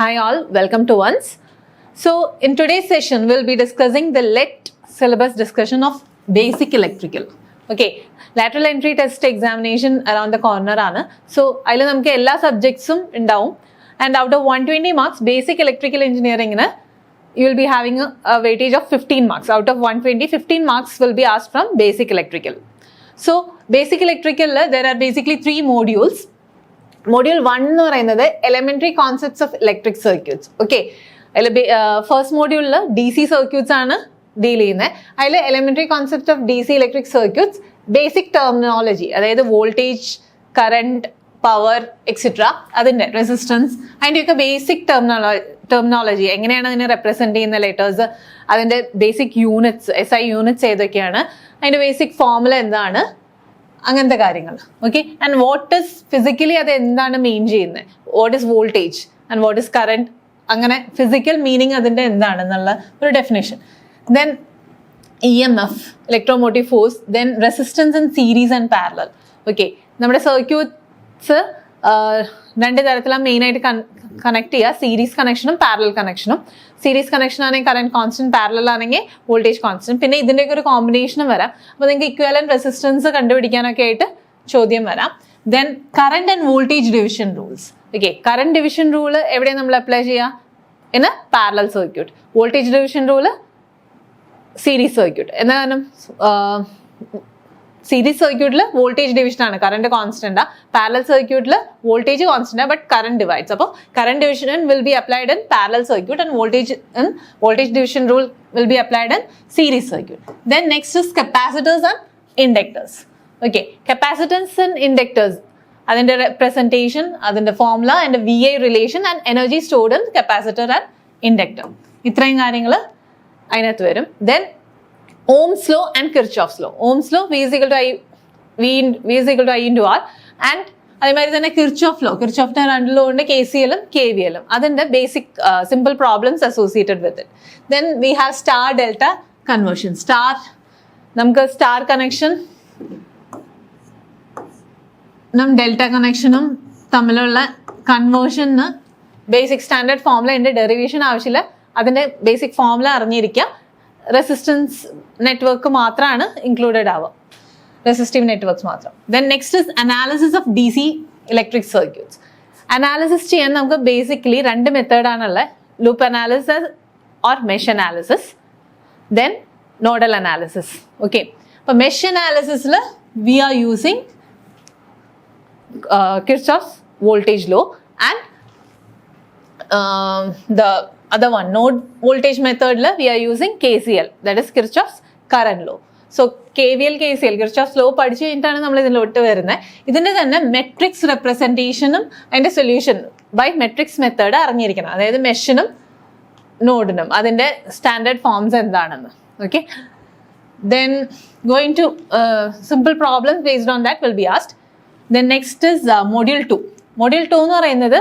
Hi all, welcome to once. So in today's session, we'll be discussing the LET syllabus discussion of basic electrical. Okay, lateral entry test examination around the corner ആണ്. So അതിൽ നമുക്ക് എല്ലാ സബ്ജക്ട്സും ഉണ്ടാവും. And out of 120 marks, basic electrical engineering you will be having a weightage of 15 marks. Out of 120, 15 marks will be asked from basic electrical. So basic electrical, there are basically 3 modules. Module 1 എന്ന് പറയുന്നത് elementary concepts of electric circuits. Okay, first മോഡ്യൂളിൽ DC circuits ആണ് deal ചെയ്യുന്നത്. അതിൽ elementary concepts of DC electric circuits, basic terminology, അതായത് voltage, current, power etcetera, അതിൻ്റെ resistance, അതിൻ്റെയൊക്കെ basic terminology, എങ്ങനെയാണ് അതിനെ റെപ്രസെൻറ്റ് ചെയ്യുന്ന ലെറ്റേഴ്സ്, അതിൻ്റെ ബേസിക് യൂണിറ്റ്സ്, SI യൂണിറ്റ്സ് ഏതൊക്കെയാണ്, അതിൻ്റെ ബേസിക് ഫോർമുല എന്താണ്, അങ്ങനത്തെ കാര്യങ്ങൾ. Okay, and what is physically അത് എന്താണ് മെയിൻ ചെയ്യുന്നത്, what is voltage and what is current, അങ്ങനെ ഫിസിക്കൽ മീനിങ് അതിൻ്റെ എന്താണെന്നുള്ള ഒരു definition. Then EMF, electromotive force, then resistance in series and parallel. Okay, നമ്മുടെ സർക്യൂട്ട്സ് രണ്ട് തരത്തിലാണ് മെയിനായിട്ട് കണക്ട് ചെയ്യുക, സീരീസ് കണക്ഷനും പാരലൽ കണക്ഷനും. സീരീസ് കണക്ഷൻ ആണെങ്കിൽ കറണ്ട് കോൺസ്റ്റന്റ്, പാരലൽ ആണെങ്കിൽ വോൾട്ടേജ് കോൺസ്റ്റന്റ്. പിന്നെ ഇതിൻ്റെയൊക്കെ ഒരു കോമ്പിനേഷനും വരാം. അപ്പോൾ നിങ്ങൾക്ക് ഇക്വലന്റ് റെസിസ്റ്റൻസ് കണ്ടുപിടിക്കാനൊക്കെ ആയിട്ട് ചോദ്യം വരാം. Then current and voltage division rules. Okay, current division rule എവിടെയാണ് നമ്മൾ അപ്ലൈ ചെയ്യുക? In parallel circuit. Voltage division rule series circuit. എന്താ കാരണം? സീരീസ് സർക്യൂട്ടിൽ വോൾട്ടേജ് ഡിവിഷൻ ആണ്, കറണ്ട് കോൺസ്റ്റന്റ്. പാരലൽ സർക്യൂട്ടിൽ voltage constant but current divides. അപ്പോൾ current division will be applied in parallel circuit and voltage division rule will be applied in series circuit. Then next is capacitors and inductors. Okay, capacitance and inductors, അതിൻ്റെ representation, അതിൻ്റെ formula, അതിൻ്റെ VI relation and energy stored in capacitor and inductor. ഇത്രയും കാര്യങ്ങൾ അതിനകത്ത് വരും. Then Ohm's law and Kirchhoff's law. Ohm's law, V is equal to I into R. And അതേമാതിരി തന്നെ കിർച്ചോഫിന്റെ രണ്ട് ലോ ഉണ്ട്, KCL ഉം KVL ഉം. അതിൻ്റെ basic simple problems associated with it. Then we have star delta conversion. നമുക്ക് star കണക്ഷനും delta കണക്ഷനും തമ്മിലുള്ള കൺവേർഷന് ബേസിക് സ്റ്റാൻഡേർഡ് ഫോർമുല ഉണ്ട്, ഡെറിവേഷൻ ആവശ്യമില്ല. അതിൻ്റെ ബേസിക് ഫോർമുല അറിഞ്ഞിരിക്കുക. റെസിസ്റ്റൻസ് നെറ്റ്വർക്ക് മാത്രമാണ് ഇൻക്ലൂഡഡ് ആവുക, റെസിസ്റ്റീവ് നെറ്റ്വർക്ക്സ് മാത്രം. Then next is analysis of DC electric circuits. Analysis ചെയ്യാൻ നമുക്ക് ബേസിക്കലി 2 മെത്തേഡാണുള്ളത്, loop analysis or mesh analysis, then nodal analysis. Okay, അപ്പോൾ മെഷ് അനാലിസിസിൽ we are using Kirchhoff's voltage law and the other one, node voltage method we are using KCL, that is Kirchhoff's current law. So KVL, KCL, Kirchhoff's law പഠിച്ചു കഴിഞ്ഞിട്ടാണ് നമ്മൾ ഇതിലോട്ട് വരുന്നത്. ഇതിൻ്റെ തന്നെ matrix റെപ്രസെൻറ്റേഷനും അതിൻ്റെ സൊല്യൂഷൻ ബൈ മെട്രിക്സ് മെത്തേഡ് അറിഞ്ഞിരിക്കണം, അതായത് മെഷിനും നോഡിനും അതിൻ്റെ സ്റ്റാൻഡേർഡ് ഫോംസ് എന്താണെന്ന്. Okay, then going to simple problems based on that will be asked. Then next is module 2. Module 2 എന്ന് പറയുന്നത്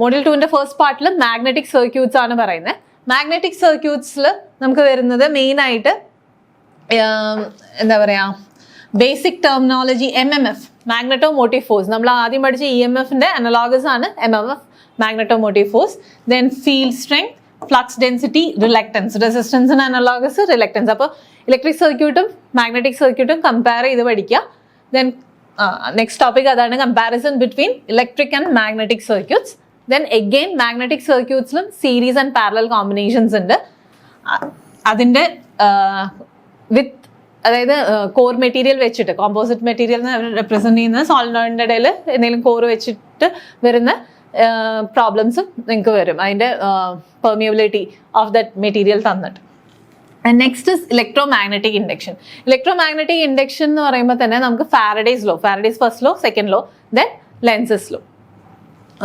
മോഡ്യൂൾ 2ൻ്റെ ഫസ്റ്റ് പാർട്ടിൽ മാഗ്നറ്റിക് സർക്യൂട്ട്സ് ആണ് പറയുന്നത്. മാഗ്നറ്റിക് സർക്യൂട്ട്സിൽ നമുക്ക് വരുന്നത് മെയിനായിട്ട് എന്താ പറയുക, basic terminology, MMF, magneto motive force. നമ്മൾ ആദ്യം പഠിച്ച EMFൻ്റെ അനലോഗസ് ആണ് MMF, magneto motive force. Then field strength, flux density, reluctance, റെസിസ്റ്റൻസിന് അനലോഗസ്, റിലക്റ്റൻസ്. അപ്പോൾ ഇലക്ട്രിക് സർക്യൂട്ടും മാഗ്നറ്റിക് സർക്യൂട്ടും കമ്പയർ ചെയ്ത് പഠിക്കുക. ദെൻ നെക്സ്റ്റ് ടോപ്പിക് അതാണ്, comparison between electric and magnetic circuits. Then again magnetic സർക്യൂട്ട്സിലും സീരീസ് ആൻഡ് പാരലൽ കോമ്പിനേഷൻസ് ഉണ്ട്. അതിൻ്റെ വിത്ത്, അതായത് കോർ മെറ്റീരിയൽ വെച്ചിട്ട്, കോമ്പോസിറ്റ് മെറ്റീരിയൽ റെപ്രസെൻറ്റ് ചെയ്യുന്ന സോളിനോയിഡിൻ്റെ ഇടയിൽ എന്തെങ്കിലും കോർ വെച്ചിട്ട് വരുന്ന പ്രോബ്ലംസും നിങ്ങൾക്ക് വരും, അതിൻ്റെ പെർമിയബിലിറ്റി ഓഫ് ദറ്റ് മെറ്റീരിയൽ തന്നിട്ട്. And next is electromagnetic induction. Electromagnetic induction എന്ന് പറയുമ്പോൾ തന്നെ നമുക്ക് Faraday's law, Faraday's first law, second law, then Lenz's law.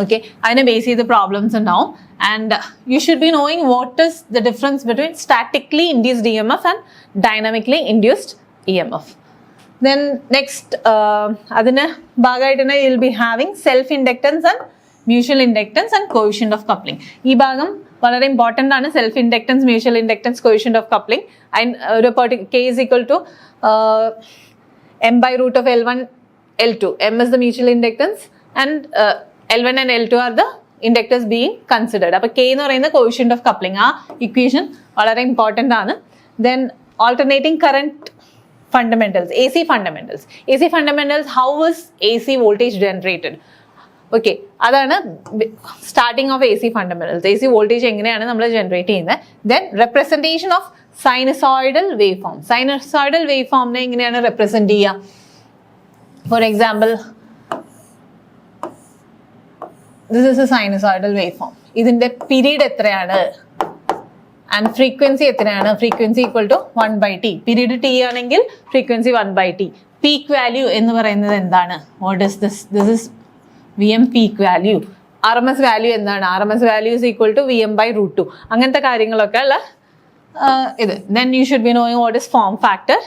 Okay, അതിനെ ബേസ് ചെയ്ത് പ്രോബ്ലംസ് ഉണ്ടാവും. And you should be knowing what is the difference between statically induced EMF and dynamically induced EMF. Then next അതിന് ഭാഗമായിട്ട് തന്നെ you will be having self inductance and mutual inductance and coefficient of coupling. ഈ ഭാഗം വളരെ important ആണ്. Self inductance, mutual inductance, coefficient of coupling. ഒരു K is equal to M by root of L1 L2. M is the mutual inductance and L1 and L2 are the inductors being considered. അപ്പോൾ K എന്ന് പറയുന്ന coefficient of coupling, ആ equation വളരെ important ആണ്. Then alternating current fundamentals, AC fundamentals. AC fundamentals, how is AC voltage generated? Okay, അതാണ് starting of AC fundamentals. AC voltage എങ്ങനെയാണ് നമ്മൾ generate ചെയ്യുന്നത്. Then representation of sinusoidal wave form. Sinusoidal wave ഫോമിനെ എങ്ങനെയാണ് represent ചെയ്യുക? For example, this is a sinusoidal wave form. ഇതിൻ്റെ period എത്രയാണ് and frequency എത്രയാണ്? Frequency equal to 1/t. Period T ആണെങ്കിൽ ഫ്രീക്വൻസി 1/t. പീക്ക് വാല്യൂ എന്ന് പറയുന്നത് എന്താണ്? What is this? This is VM peak value. RMS value എന്താണ്? RMS value is equal to VM/√2. അങ്ങനത്തെ കാര്യങ്ങളൊക്കെ ഉള്ള ഇത്. Then you should be knowing what is form factor.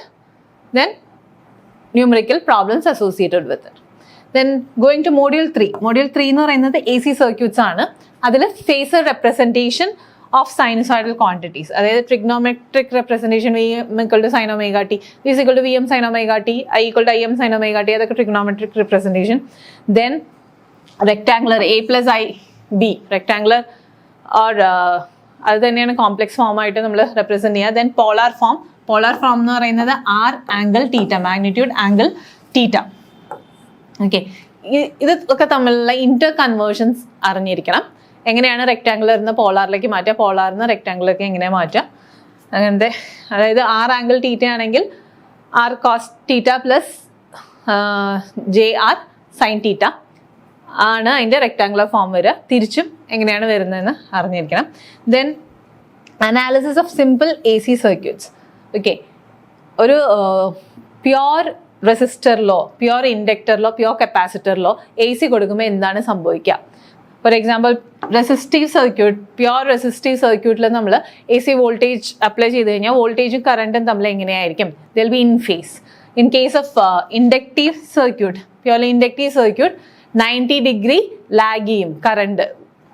Then numerical problems associated with it. Then going to module 3. Module 3 എന്ന് പറയുന്നത് AC circuits ആണ്. അതിൽ phasor representation of sinusoidal quantities, അതായത് trigonometric representation V equal to sin omega t, V is equal to VM sin omega t, I equal to IM sin omega t, അതൊക്കെ trigonometric representation. Then rectangular A plus IB, rectangular or അത് തന്നെയാണ് complex form ആയിട്ട് നമ്മൾ represent ചെയ്യുക. Then polar form. Polar form എന്ന് പറയുന്നത് R angle theta, magnitude angle theta. Okay, ഇത് ഒക്കെ തമ്മിലുള്ള ഇന്റർ കൺവേർഷൻസ് അറിഞ്ഞിരിക്കണം. എങ്ങനെയാണ് റെക്ടാങ്കുലർ നിന്ന് പോളാറിലേക്ക് മാറ്റുക, പോളാറിൽ നിന്ന് റെക്ടാങ്കുലർക്ക് എങ്ങനെ മാറ്റുക, അങ്ങനത്തെ. അതായത് R ആംഗിൾ തീറ്റ ആണെങ്കിൽ R cos theta plus JR sine theta ആണ് അതിൻ്റെ റെക്ടാങ്കുലർ ഫോം വരിക. തിരിച്ചും എങ്ങനെയാണ് വരുന്നതെന്ന് അറിഞ്ഞിരിക്കണം. Then analysis of simple AC circuits. Okay, ഒരു പ്യോർ റെസിസ്റ്ററിലോ പ്യോർ ഇൻഡക്ടറിലോ പ്യോർ കപ്പാസിറ്ററിലോ AC കൊടുക്കുമ്പോൾ എന്താണ് സംഭവിക്കുക? For example, resistive circuit, pure resistive സർക്യൂട്ടിൽ നമ്മൾ AC വോൾട്ടേജ് അപ്ലൈ ചെയ്ത് കഴിഞ്ഞാൽ വോൾട്ടേജും കറണ്ടും തമ്മിൽ എങ്ങനെയായിരിക്കും? They'll be in phase. In case of inductive circuit, purely inductive circuit 90 degree lag ചെയ്യും കറണ്ട്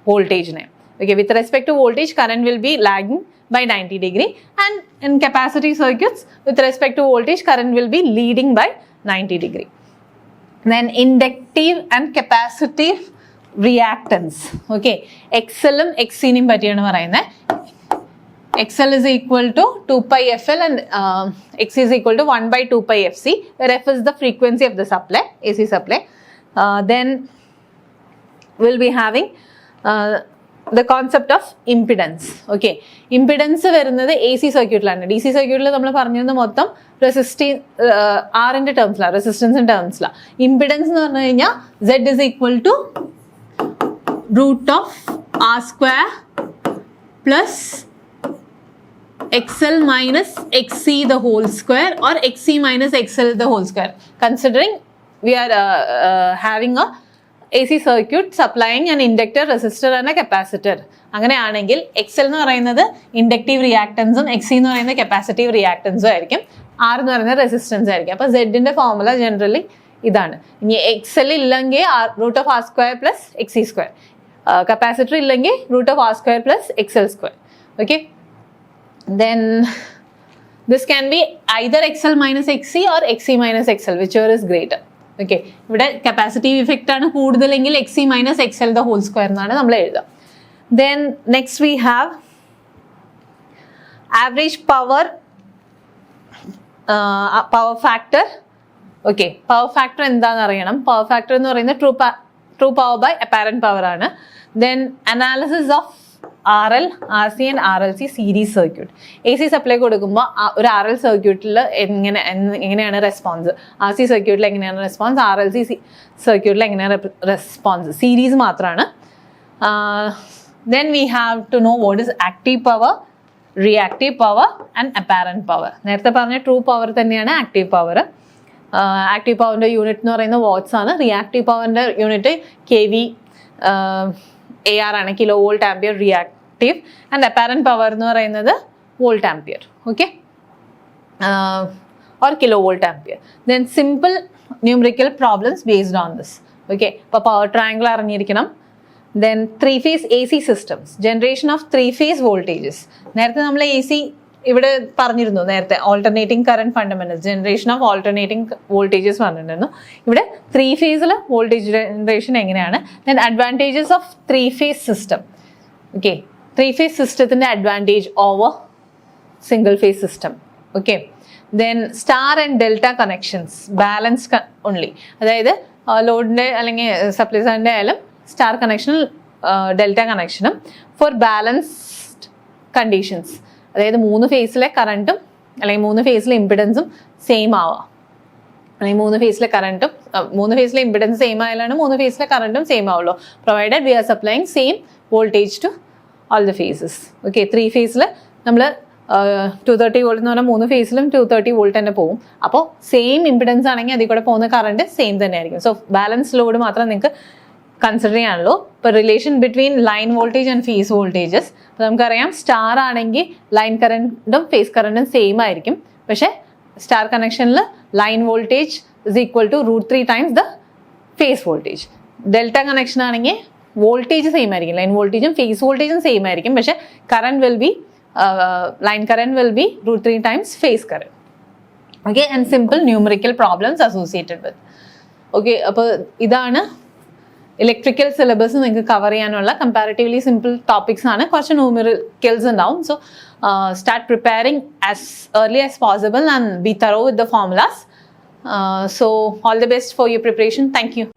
വോൾട്ടേജിനെ. Okay, with respect to voltage current will be lagging by 90 degree, and in capacitive circuits with respect to voltage current will be leading by 90 degree. Then inductive and capacitive reactance. Okay, XL ഉം XC നെയും പറ്റിയാണ് പറയുന്നത്. XL is equal to 2 pi FL and XC is equal to 1/2 pi FC, where F is the frequency of the supply, AC supply. Then we'll be having the concept of impedance. Okay, impedance വരുന്നത് AC സർക്യൂട്ടിലാണ്. DC സർക്യൂട്ടിൽ നമ്മൾ പറഞ്ഞത് മൊത്തം resistive ആറിൻ്റെ ടേംസിലാണ്, റെസിസ്റ്റൻസിൻ്റെ ടേംസിലാണ്. Impedance എന്ന് പറഞ്ഞു കഴിഞ്ഞാൽ Z is equal to root of R square plus XL minus XC the whole square or XC minus XL the whole square, considering we are having a AC circuit supplying an inductor, resistor and a capacitor. അങ്ങനെയാണെങ്കിൽ XL എന്ന് പറയുന്നത് inductive റിയാക്ടൻസും XC എന്ന് പറയുന്നത് capacitive റിയാക്ടൻസും ആയിരിക്കും, R എന്ന് പറയുന്നത് resistance ആയിരിക്കും. അപ്പോൾ Z-ന്റെ ഫോർമുല ജനറലി ഇതാണ്. ഇനി XL ഇല്ലെങ്കിൽ root of R square plus XC square, capacitor ഇല്ലെങ്കിൽ root of R square plus XL square. Okay, then this can be either XL minus XC or XC minus XL, whichever is greater. Okay, ഇവിടെ capacitive effect ആണ് കൂടുതലെങ്കിൽ XC minus XL the whole square എന്നാണ് നമ്മൾ എഴുതുക. Then next we have average power factor. Okay, power factor എന്താണെന്ന് അറിയണം. Power factor എന്ന് പറയുന്നത് true power by apparent power ആണ്. Then analysis of RL, RC and RLC series circuit. AC supply കൊടുക്കുമ്പോൾ ഒരു RL സർക്യൂട്ടിൽ എങ്ങനെയാണ് റെസ്പോൺസ്, RC സർക്യൂട്ടിൽ എങ്ങനെയാണ് റെസ്പോൺസ്, RLC സർക്യൂട്ടിൽ എങ്ങനെയാണ് റെസ്പോൺസ്, സീരീസ് മാത്രമാണ്. Then we have to know what is active power, reactive power and apparent power. നേരത്തെ പറഞ്ഞ ട്രൂ പവർ തന്നെയാണ് ആക്റ്റീവ് പവർ. ആക്റ്റീവ് പവറിൻ്റെ യൂണിറ്റ് എന്ന് പറയുന്നത് വാട്ട്സ് ആണ്. റിയാക്റ്റീവ് പവറിൻ്റെ യൂണിറ്റ് KV AR ആണ്, kilo volt ampere reactive. And apparent power എന്ന് പറയുന്നത് volt ampere. Okay, or kilo volt ampere. Then simple numerical problems based on this. Okay, ഇപ്പോൾ power triangle അറിഞ്ഞിരിക്കണം. Then 3 phase AC systems, generation of 3 phase voltages. നേരത്തെ നമ്മൾ AC ഇവിടെ പറഞ്ഞിരുന്നു നേരത്തെ alternating current fundamentals, generation of alternating voltages പറഞ്ഞിട്ടുണ്ടായിരുന്നു. ഇവിടെ 3 ഫേസിൽ വോൾട്ടേജ് ജനറേഷൻ എങ്ങനെയാണ്, then advantages of 3 phase system. Okay, 3 phase സിസ്റ്റത്തിന്റെ advantage over single phase system. Okay, then star and delta connections, balance only, അതായത് ലോഡിന്റെ അല്ലെങ്കിൽ സപ്ലൈസറിന്റെ ആയാലും സ്റ്റാർ കണക്ഷനും ഡെൽറ്റ കണക്ഷനും ഫോർ ബാലൻസ്ഡ് കണ്ടീഷൻസ്, അതായത് 3 ഫേസിലെ കറണ്ടും അല്ലെങ്കിൽ 3 ഫേസിലെ ഇമ്പിഡൻസും സെയിം ആവാം, അല്ലെങ്കിൽ 3 ഫേസിലെ കറണ്ടും 3 ഫേസിലെ ഇമ്പിഡൻസ് സെയിം ആയാലാണ് 3 ഫേസിലെ കറണ്ടും സെയിം ആവുള്ളൂ, provided we are supplying same voltage to all the phases. Okay, 3 ഫേസിൽ നമ്മൾ 230 വോൾട്ട് എന്ന് പറഞ്ഞാൽ 3 ഫേസിലും 230 വോൾട്ട് തന്നെ പോകും. അപ്പോൾ സെയിം ഇമ്പിഡൻസ് ആണെങ്കിൽ അതിൽ കൂടെ പോകുന്ന കറണ്ട് സെയിം തന്നെ ആയിരിക്കും. സോ ബാലൻസ് ലോഡ് മാത്രം നിങ്ങൾക്ക് കൺസിഡർ ചെയ്യാനുള്ളൂ. ഇപ്പോൾ relation between line voltage and phase voltages, അപ്പോൾ നമുക്കറിയാം സ്റ്റാർ ആണെങ്കിൽ ലൈൻ കറണ്ടും ഫേസ് കറണ്ടും സെയിം ആയിരിക്കും. പക്ഷേ സ്റ്റാർ കണക്ഷനിൽ line voltage is equal to √3 times the phase voltage. Delta connection ആണെങ്കിൽ വോൾട്ടേജ് സെയിം ആയിരിക്കും, ലൈൻ വോൾട്ടേജും ഫേസ് വോൾട്ടേജും സെയിം ആയിരിക്കും. പക്ഷേ current will be line current will be √3 times phase current. Okay, and simple numerical problems associated with. Okay, അപ്പോൾ ഇതാണ് electrical syllabus നിങ്ങൾക്ക് cover ചെയ്യാനുള്ള കമ്പാരിറ്റീവ്ലി സിമ്പിൾ ടോപ്പിക്സ് ആണ്. കുറച്ച് ന്യൂമറിക്കൽസ് ഉണ്ടാവും. So start preparing as early as possible and be thorough with the formulas. So all the best for your preparation. Thank you.